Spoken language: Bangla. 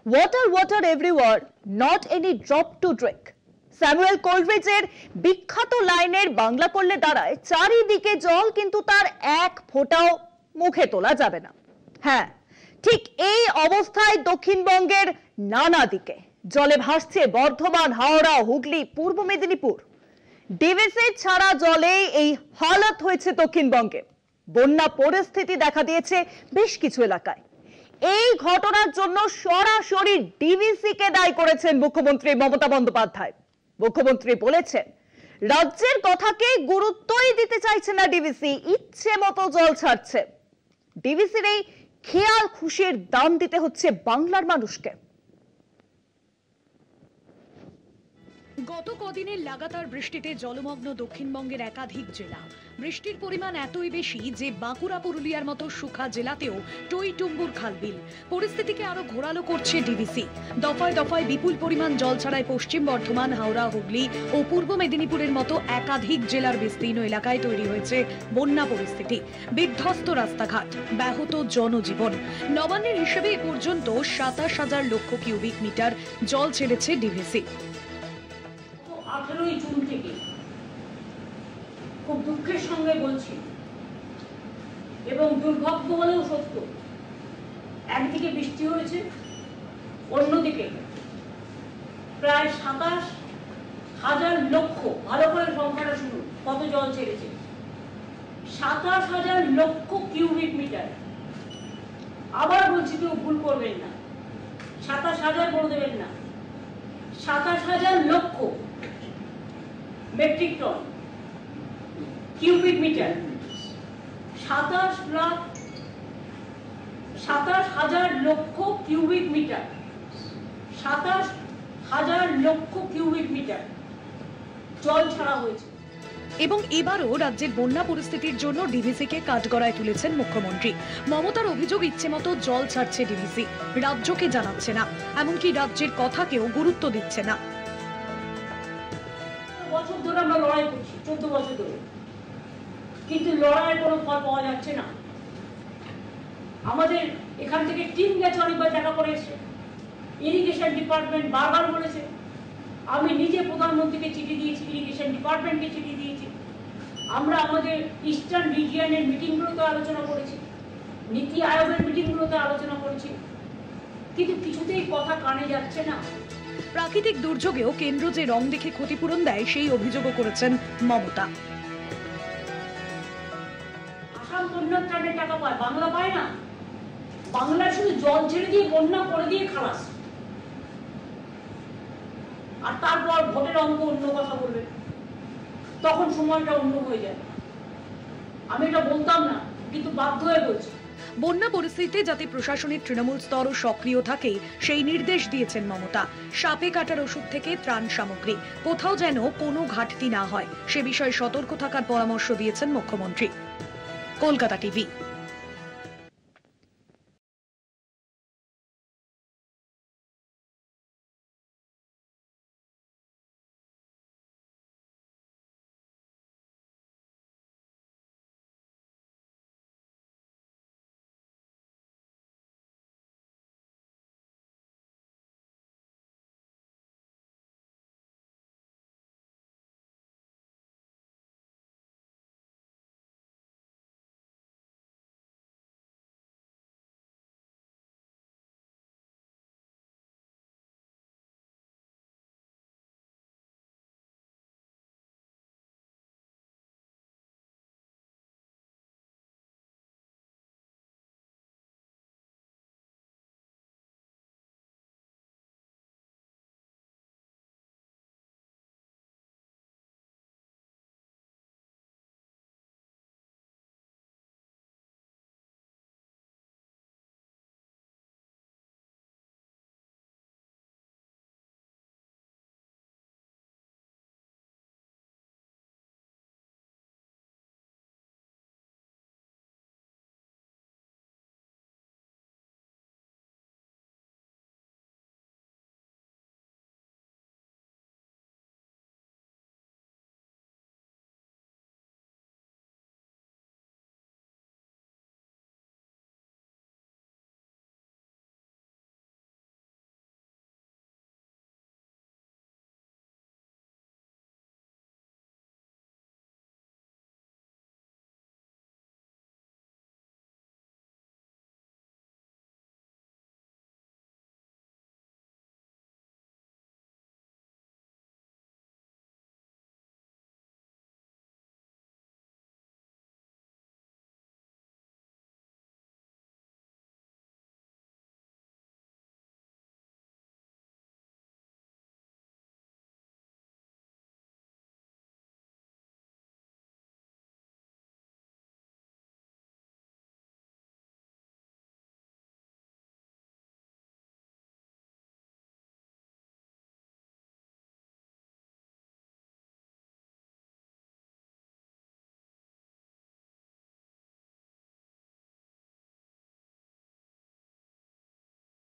Water water everywhere, not any drop to drink. Samuel কোলরিজের বিখ্যাত লাইনের বাংলা করলে দাঁড়ায়, চারিদিকে জল কিন্তু তার এক ফোঁটাও মুখে তোলা যাবে না। হ্যাঁ, ঠিক এই অবস্থায় দক্ষিণবঙ্গের নানা দিকে জলে ভাসছে বর্ধমান, হাওড়া, হুগলি, পূর্ব মেদিনীপুর। ডিভিসি ছাড়া জলেই এই হালত হয়েছে দক্ষিণবঙ্গে। বন্যা পরিস্থিতি দেখা দিয়েছে বেশ কিছু এলাকায়। এই ঘটনার জন্য সরাসরি ডিভিসিকে দায়ী করেছেন মুখ্যমন্ত্রী মমতা বন্দ্যোপাধ্যায়। মুখ্যমন্ত্রী বলেছেন, রাজ্যের কথাকে গুরুত্বই দিতে চাইছে না ডিভিসি, ইচ্ছে মতো জল ছাড়ছে। ডিভিসির এই খেয়াল খুশির দাম দিতে হচ্ছে বাংলার মানুষকে। গত কদিনের লাগাতার বৃষ্টিতে জলমগ্ন দক্ষিণবঙ্গের একাধিক জেলা। বৃষ্টির পরিমাণ এতই বেশি যে বাঁকুড়া, পুরুলিয়ার মতো সুখা জেলাতেও টইটুম্বুর খালবিল। পরিস্থিতিকে আরো ঘোরালো করছে ডিভিসি। দফায় দফায় বিপুল পরিমাণ জল ছাড়ায় পশ্চিম বর্ধমান, হাওড়া, হুগলি ও পূর্ব মেদিনীপুরের মতো একাধিক জেলার বিস্তীর্ণ এলাকায় তৈরি হয়েছে বন্যা পরিস্থিতি। বিধ্বস্ত রাস্তাঘাট, ব্যাহত জনজীবন। নবান্নের হিসেবে এ পর্যন্ত 27,000 লক্ষ কিউবিক মিটার জল ছেড়েছে ডিভিসি। 18ই জুন থেকে খুব দুঃখের সঙ্গে বলছি, এবং দুর্ভাগ্য হলেও সত্য, একদিকে বৃষ্টি হয়েছে, অন্যদিকে প্রায় 27,000 লক্ষ, ভালো করে সংখ্যাটা শুনুন কত জল ছেড়েছে, 27,000 লক্ষ কিউবিক মিটার। আবার বলছি, কেউ ভুল করবেন না, 27,000 বলে দেবেন না, 27,000 লক্ষ মেট্রিক টন কিউবিক মিটার। 27,000 লক্ষ কিউবিক মিটার, 27,000 লক্ষ কিউবিক মিটার জল ছাড়া হয়েছে। এবং এবারও রাজ্যের বন্যা পরিস্থিতির জন্য ডিভিসিকে কাঠগড়ায় তুলেছেন মুখ্যমন্ত্রী। মমতার অভিযোগ, ইচ্ছে মতো জল ছাড়ছে ডিভিসি, রাজ্যকে জানাচ্ছে না, এমনকি রাজ্যের কথাকেও গুরুত্ব দিচ্ছে না। বছর ধরে আমরা লড়াই করছি, 14 বছর ধরে, কিন্তু লড়াইয়ের কোনো ফল পাওয়া যাচ্ছে না। আমাদের এখান থেকে টিম গেছে, অনেকবার দেখা করে এসছে, ইরিগেশন ডিপার্টমেন্ট বারবার বলেছে, আমি নিজে প্রধানমন্ত্রীকে চিঠি দিয়েছি, ইরিগেশন ডিপার্টমেন্টকে চিঠি দিয়েছি, আমরা আমাদের ইস্টার্ন রিজিয়নের মিটিংগুলোতে আলোচনা করেছি, নীতি আয়োগের মিটিংগুলোতে আলোচনা করেছি, কিন্তু কিছুতেই কথা কানে যাচ্ছে না। প্রাকৃতিক দুর্যোগেও কেন্দ্র যে রং দেখে ক্ষতিপূরণ দেয়, সেই অভিযোগও করেছেন মমতা। আসাম বন্যার ত্রাণের টাকা পায়, বাংলা পায় না। বাংলা শুধু জল ছেড়ে দিয়ে, বন্যা করে দিয়ে খালাস, আর তারপর ভোটের অঙ্ক অন্য কথা বলবে, তখন সময়টা অন্য হয়ে যায়। আমি এটা বলতাম না, কিন্তু বাধ্য হয়ে বলছি। বন্যা পরিস্থিতিতে যাতে প্রশাসনের তৃণমূল স্তরও সক্রিয় থাকে, সেই নির্দেশ দিয়েছেন মমতা। সাপে কাটার ওষুধ থেকে ত্রাণ সামগ্রী, কোথাও যেন কোনো ঘাটতি না হয়, সে বিষয়ে সতর্ক থাকার পরামর্শ দিয়েছেন মুখ্যমন্ত্রী। কলকাতা টিভি।